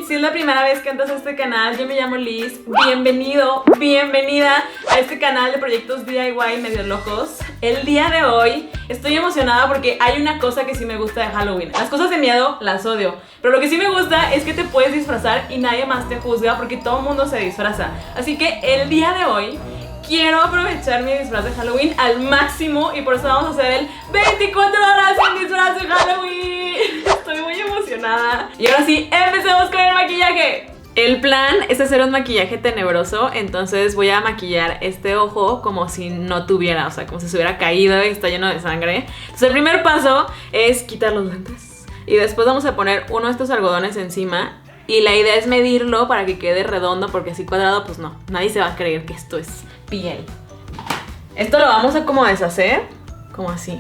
Halloween. Si es la primera vez que entras a este canal, yo me llamo Liz. Bienvenido, bienvenida a este canal de proyectos DIY medio locos. El día de hoy estoy emocionada porque hay una cosa que sí me gusta de Halloween. Las cosas de miedo las odio, pero lo que sí me gusta es que te puedes disfrazar y nadie más te juzga porque todo el mundo se disfraza. Así que el día de hoy quiero aprovechar mi disfraz de Halloween al máximo y por eso vamos a hacer el 24 horas sin disfraz de Halloween. Estoy muy emocionada. Y ahora sí, empecemos con el maquillaje. El plan es hacer un maquillaje tenebroso, entonces voy a maquillar este ojo como si no tuviera, o sea, como si se hubiera caído y está lleno de sangre. Entonces el primer paso es quitar los lentes y después vamos a poner uno de estos algodones encima. Y la idea es medirlo para que quede redondo, porque así cuadrado pues no, nadie se va a creer que esto es piel. Esto lo vamos a como deshacer, como así.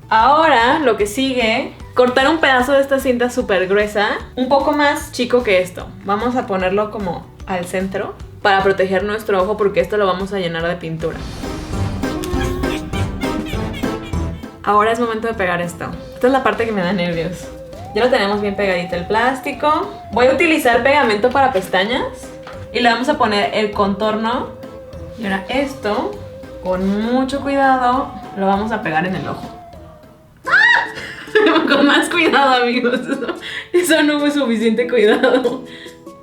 Ahora lo que sigue, cortar un pedazo de esta cinta súper gruesa, un poco más chico que esto. Vamos a ponerlo como al centro para proteger nuestro ojo, porque esto lo vamos a llenar de pintura. Ahora es momento de pegar esto. Esta es la parte que me da nervios. Ya lo tenemos bien pegadito el plástico. Voy a utilizar pegamento para pestañas y le vamos a poner el contorno. Y ahora esto, con mucho cuidado, lo vamos a pegar en el ojo. ¡Ah! Con más cuidado, amigos. Eso no fue suficiente cuidado.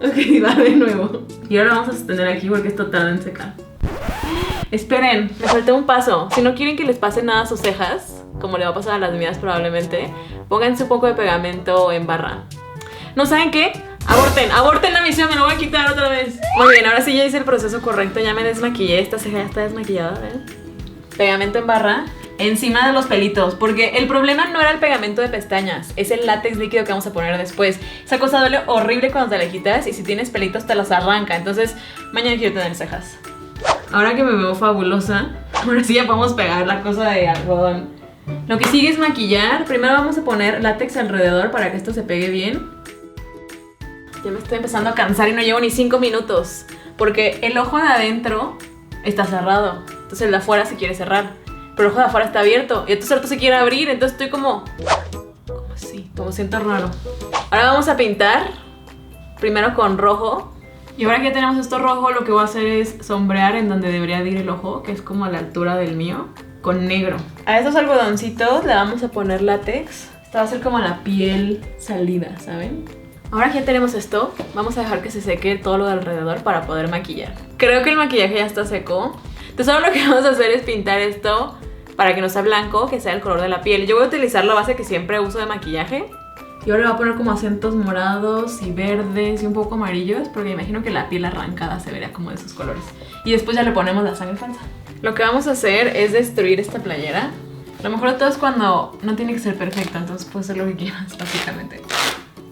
Ok, va de nuevo. Y ahora vamos a sostener aquí porque esto tarda en secar. Esperen, me faltó un paso. Si no quieren que les pase nada a sus cejas, como le va a pasar a las mías probablemente, pónganse un poco de pegamento en barra. ¿No saben qué? Aborten la misión, me lo voy a quitar otra vez. Muy bien, ahora sí ya hice el proceso correcto, ya me desmaquillé, esta ceja ya está desmaquillada, ¿ven? Pegamento en barra encima de los pelitos, porque el problema no era el pegamento de pestañas, es el látex líquido que vamos a poner después. Esa cosa duele horrible cuando te la quitas y si tienes pelitos te los arranca, entonces mañana quiero tener cejas. Ahora que me veo fabulosa, ahora sí ya podemos pegar la cosa de algodón. Lo que sigue es maquillar. Primero vamos a poner látex alrededor para que esto se pegue bien. Ya me estoy empezando a cansar y no llevo ni 5 minutos, porque el ojo de adentro está cerrado, entonces el de afuera se quiere cerrar, pero el ojo de afuera está abierto y entonces el otro se quiere abrir, entonces estoy como así, como siento raro. Ahora vamos a pintar, primero con rojo. Y ahora que ya tenemos esto rojo, lo que voy a hacer es sombrear en donde debería de ir el ojo, que es como a la altura del mío, con negro. A estos algodoncitos le vamos a poner látex. Esta va a ser como la piel salida, ¿saben? Ahora que ya tenemos esto, vamos a dejar que se seque todo lo de alrededor para poder maquillar. Creo que el maquillaje ya está seco. Entonces ahora lo que vamos a hacer es pintar esto para que no sea blanco, que sea el color de la piel. Yo voy a utilizar la base que siempre uso de maquillaje. Y ahora le voy a poner como acentos morados y verdes y un poco amarillos, porque imagino que la piel arrancada se vería como de esos colores. Y después ya le ponemos la sangre falsa. Lo que vamos a hacer es destruir esta playera. Lo mejor de todo es cuando no tiene que ser perfecta, entonces puedes hacer lo que quieras, básicamente.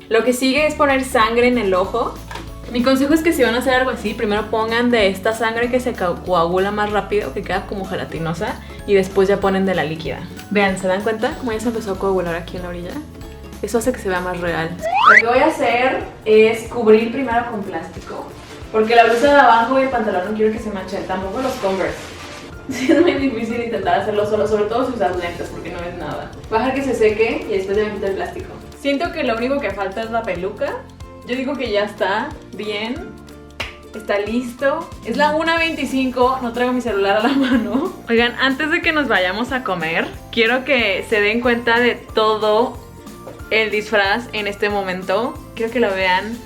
Lo que sigue es poner sangre en el ojo. Mi consejo es que si van a hacer algo así, primero pongan de esta sangre que se coagula más rápido, que queda como gelatinosa, y después ya ponen de la líquida. Vean, ¿se dan cuenta cómo ya se empezó a coagular aquí en la orilla? Eso hace que se vea más real. Lo que voy a hacer es cubrir primero con plástico, porque la blusa de abajo y el pantalón no quiero que se manchen, tampoco los Converse. Sí, es muy difícil intentar hacerlo solo, sobre todo si usas lentes, porque no ves nada. Voy a dejar que se seque y después ya me quito el plástico. Siento que lo único que falta es la peluca. Yo digo que ya está bien. Está listo. Es la 1:25, no traigo mi celular a la mano. Oigan, antes de que nos vayamos a comer, quiero que se den cuenta de todo el disfraz en este momento. Quiero que lo vean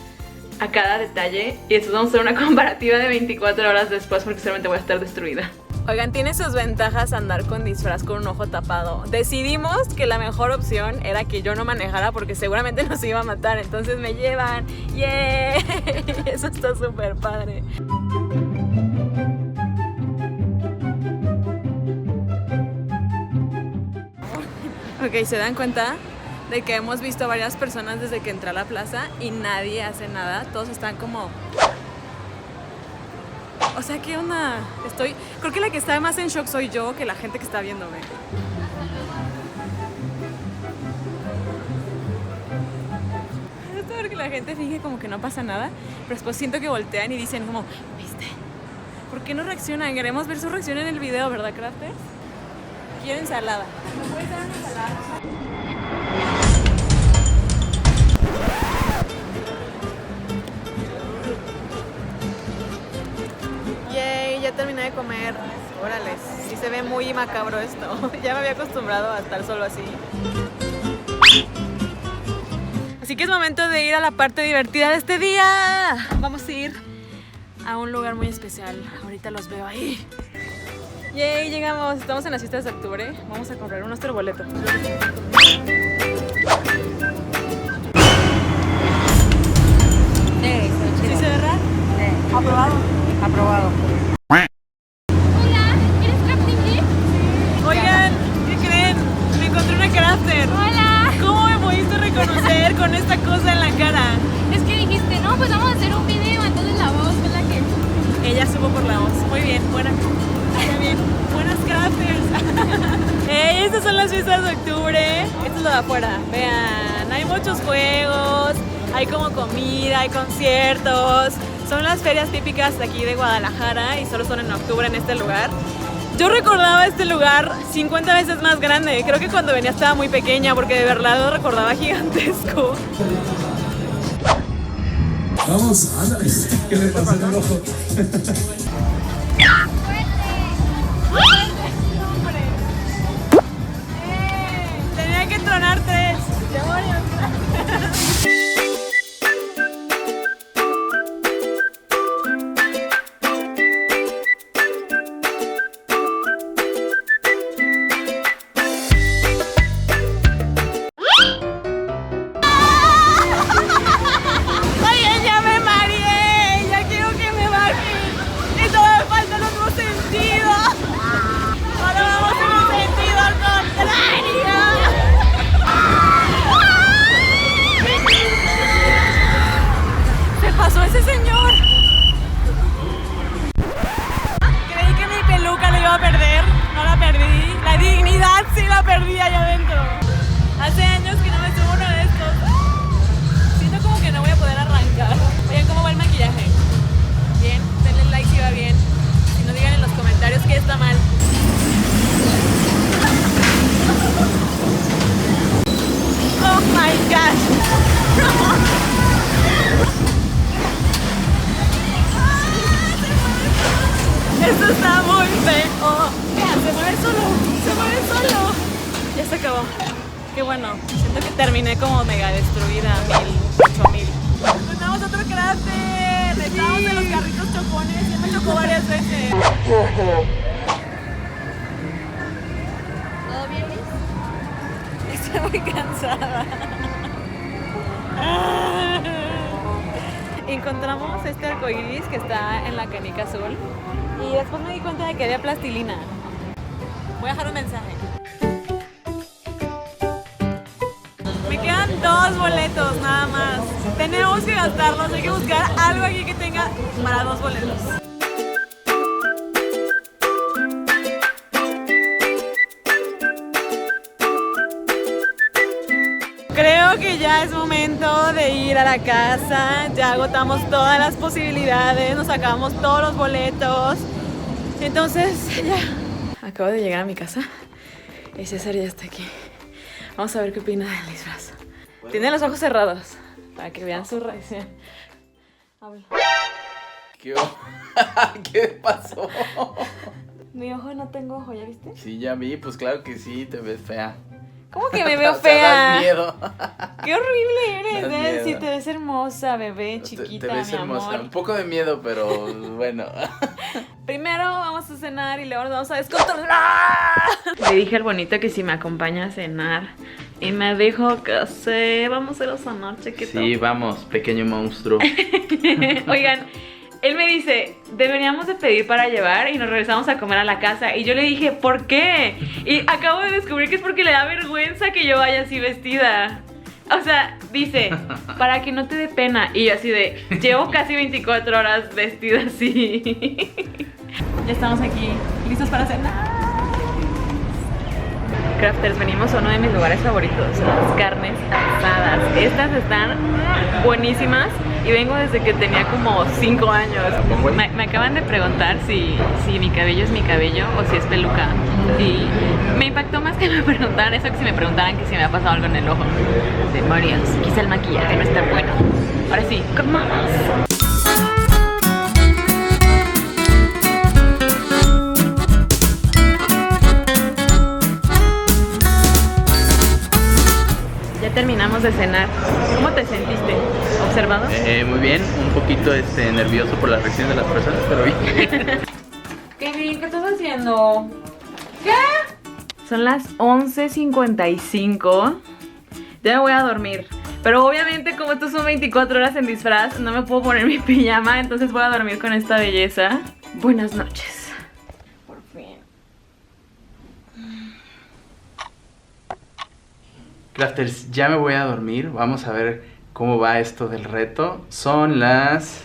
a cada detalle y después vamos a hacer una comparativa de 24 horas después, porque seguramente voy a estar destruida. Oigan, tiene sus ventajas andar con disfraz con un ojo tapado. Decidimos que la mejor opción era que yo no manejara porque seguramente nos iba a matar, entonces me llevan. ¡Yeah! Eso está súper padre. Ok, ¿se dan cuenta de que hemos visto a varias personas desde que entré a la plaza y nadie hace nada? Todos están como... O sea, ¿qué onda? Creo que la que está más en shock soy yo que la gente que está viéndome. Esto porque la gente finge como que no pasa nada, pero después siento que voltean y dicen como, ¿viste? ¿Por qué no reaccionan? Queremos ver su reacción en el video, ¿verdad, Crafters? Quiero ensalada. ¿Me puedes dar una ensalada? terminé de comer. Órale, sí se ve muy macabro esto. Ya me había acostumbrado a estar solo así. Así que es momento de ir a la parte divertida de este día. Vamos a ir a un lugar muy especial. Ahorita los veo ahí. Yay, llegamos. Estamos en las fiestas de octubre. Vamos a comprar nuestro boleto. ¿Sí se verá? Sí. ¿Aprobado? Aprobado. Hola, ¿eres Crafting Geek? Oigan, ¿qué creen? Me encontré una crafter. Hola. ¿Cómo me pudiste reconocer con esta cosa en la cara? Es que dijiste, no, pues vamos a hacer un video, entonces la voz fue la que... Ella supo por la voz. Muy bien, buena. Muy bien. Buenas crafters. Hey, estas son las fiestas de octubre. Esto es lo de afuera. Vean, hay muchos juegos, hay como comida, hay conciertos. Son las ferias típicas de aquí de Guadalajara y solo son en octubre en este lugar. Yo recordaba este lugar 50 veces más grande. Creo que cuando venía estaba muy pequeña porque de verdad lo recordaba gigantesco. Vamos, ándale. ¿Qué le pasa en el ojo? Tenía que tronar 3. Demonios. ¡Ese señor! Creí que mi peluca la iba a perder, no la perdí. La dignidad sí la perdí allá adentro. Hace años que no me subo uno de estos. Siento como que no voy a poder arrancar. Oigan, ¿cómo va el maquillaje? Bien, denle like si va bien. Si no, digan en los comentarios que está mal. Oh my gosh. Esto está muy feo. Vean, se mueve solo. Se mueve solo. Ya se acabó. Qué bueno. Siento que terminé como mega destruida. 8000. Encontramos otro cráter. Estábamos en los carritos chocones. Ya me chocó varias veces. ¿Todo bien, Liz? Estoy muy cansada. Encontramos este arcoiris que está en la canica azul. Y después me di cuenta de que había plastilina. Voy a dejar un mensaje. Me quedan 2 boletos nada más. Tenemos que gastarlos. Hay que buscar algo aquí que tenga para 2 boletos. Creo que ya es momento de ir a la casa. Ya agotamos todas las posibilidades, nos sacamos todos los boletos. Entonces ya acabo de llegar a mi casa y César ya está aquí. Vamos a ver qué opina del disfraz. Tiene los ojos cerrados para que vean su reacción. Habla. ¿Qué pasó? Mi ojo, no tengo ojo, ¿ya viste? Sí, ya vi, pues claro que sí, te ves fea. ¿Cómo que me veo O sea, fea? das miedo. Qué horrible eres, Das ¿eh? miedo. Sí, te ves hermosa, bebé, chiquita, te ves mi hermosa. amor. Un poco de miedo, pero bueno. Primero vamos a cenar y luego nos vamos a descontrolar. Le dije al bonito que si me acompaña a cenar y me dijo que sí, vamos a ir a cenar, chiquito. Sí, vamos, pequeño monstruo. Oigan, él me dice, deberíamos de pedir para llevar y nos regresamos a comer a la casa. Y yo le dije, ¿por qué? Y acabo de descubrir que es porque le da vergüenza que yo vaya así vestida. O sea, dice, para que no te dé pena. Y yo así de, llevo casi 24 horas vestida así. Ya estamos aquí, listos para cenar. Crafters, venimos a uno de mis lugares favoritos, las carnes asadas. Estas están buenísimas y vengo desde que tenía como 5 años. Me acaban de preguntar si mi cabello es mi cabello o si es peluca. Y me impactó más que me preguntaran eso que si me preguntaran que si me ha pasado algo en el ojo. Demonios, quizá el maquillaje no está bueno. Ahora sí, comamos. acabamos de cenar. ¿Cómo te sentiste? ¿Observado? Muy bien, un poquito nervioso por la reacción de las personas, pero bien. Kevin, ¿qué estás haciendo? ¿Qué? Son las 11:55. Ya me voy a dormir. Pero obviamente como estos son 24 horas en disfraz, no me puedo poner mi pijama, entonces voy a dormir con esta belleza. Buenas noches. Por fin. Crafters, ya me voy a dormir. Vamos a ver cómo va esto del reto. Son las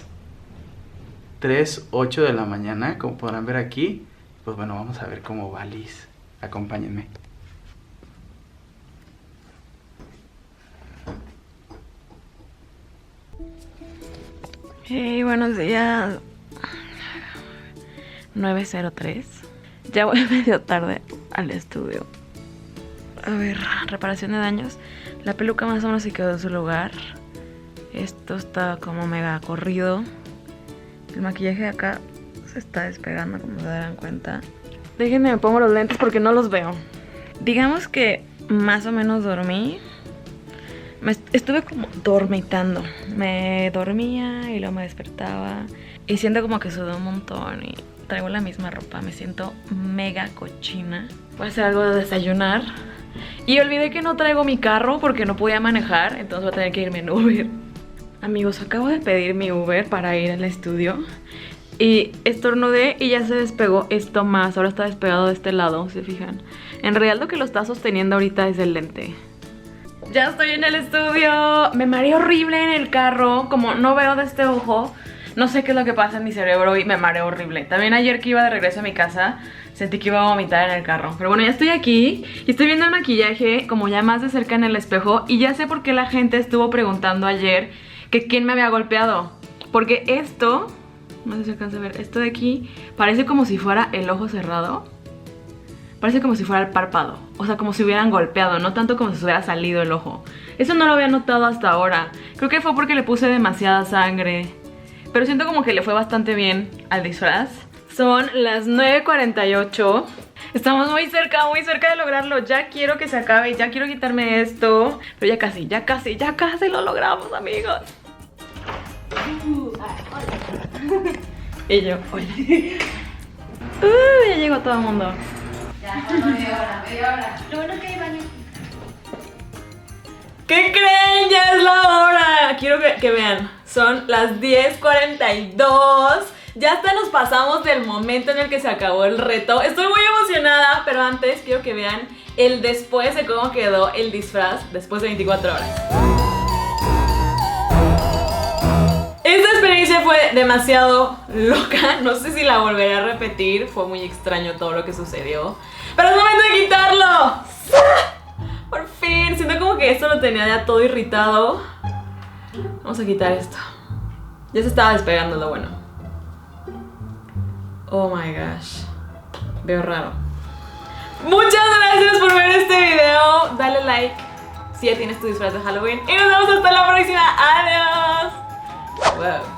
3:08 de la mañana, como podrán ver aquí. Pues bueno, vamos a ver cómo va Liz. Acompáñenme. Hey, buenos días. 9:03. Ya voy medio tarde al estudio. A ver, reparación de daños. La peluca más o menos se quedó en su lugar. Esto está como mega corrido. El maquillaje de acá se está despegando, como se darán cuenta. Déjenme, me pongo los lentes porque no los veo. Digamos que más o menos dormí. Estuve como dormitando. Me dormía y luego me despertaba. Y siento como que sudé un montón y traigo la misma ropa. Me siento mega cochina. Voy a hacer algo de desayunar. Y olvidé que no traigo mi carro porque no podía manejar. Entonces voy a tener que irme en Uber. Amigos, acabo de pedir mi Uber para ir al estudio. Y estornudé y ya se despegó esto más. Ahora está despegado de este lado, ¿se fijan? En realidad lo que lo está sosteniendo ahorita es el lente. Ya estoy en el estudio. Me mareé horrible en el carro. Como no veo de este ojo, no sé qué es lo que pasa en mi cerebro y me mareé horrible. También ayer que iba de regreso a mi casa sentí que iba a vomitar en el carro. Pero bueno, ya estoy aquí y estoy viendo el maquillaje como ya más de cerca en el espejo. Y ya sé por qué la gente estuvo preguntando ayer que quién me había golpeado. Porque esto, no sé si alcanza a ver, esto de aquí parece como si fuera el ojo cerrado. Parece como si fuera el párpado. O sea, como si hubieran golpeado, no tanto como si hubiera salido el ojo. Eso no lo había notado hasta ahora. Creo que fue porque le puse demasiada sangre. Pero siento como que le fue bastante bien al disfraz. Son las 9:48. Estamos muy cerca de lograrlo. Ya quiero que se acabe, ya quiero quitarme esto. Pero ya casi lo logramos, amigos. Y yo, hola. Ya llegó todo el mundo. Media hora. Lo bueno es que hay baño. ¿Qué creen? Ya es la hora. Quiero que vean. Son las 10:42. Ya hasta nos pasamos del momento en el que se acabó el reto. Estoy muy emocionada, pero antes quiero que vean el después de cómo quedó el disfraz después de 24 horas. Esta experiencia fue demasiado loca. No sé si la volveré a repetir. Fue muy extraño todo lo que sucedió. Pero es momento de quitarlo. Por fin. Siento como que esto lo tenía ya todo irritado. Vamos a quitar esto. Ya se estaba despegando lo bueno. Oh my gosh. Veo raro. Muchas gracias por ver este video. Dale like si ya tienes tu disfraz de Halloween. Y nos vemos hasta la próxima. Adiós. Wow.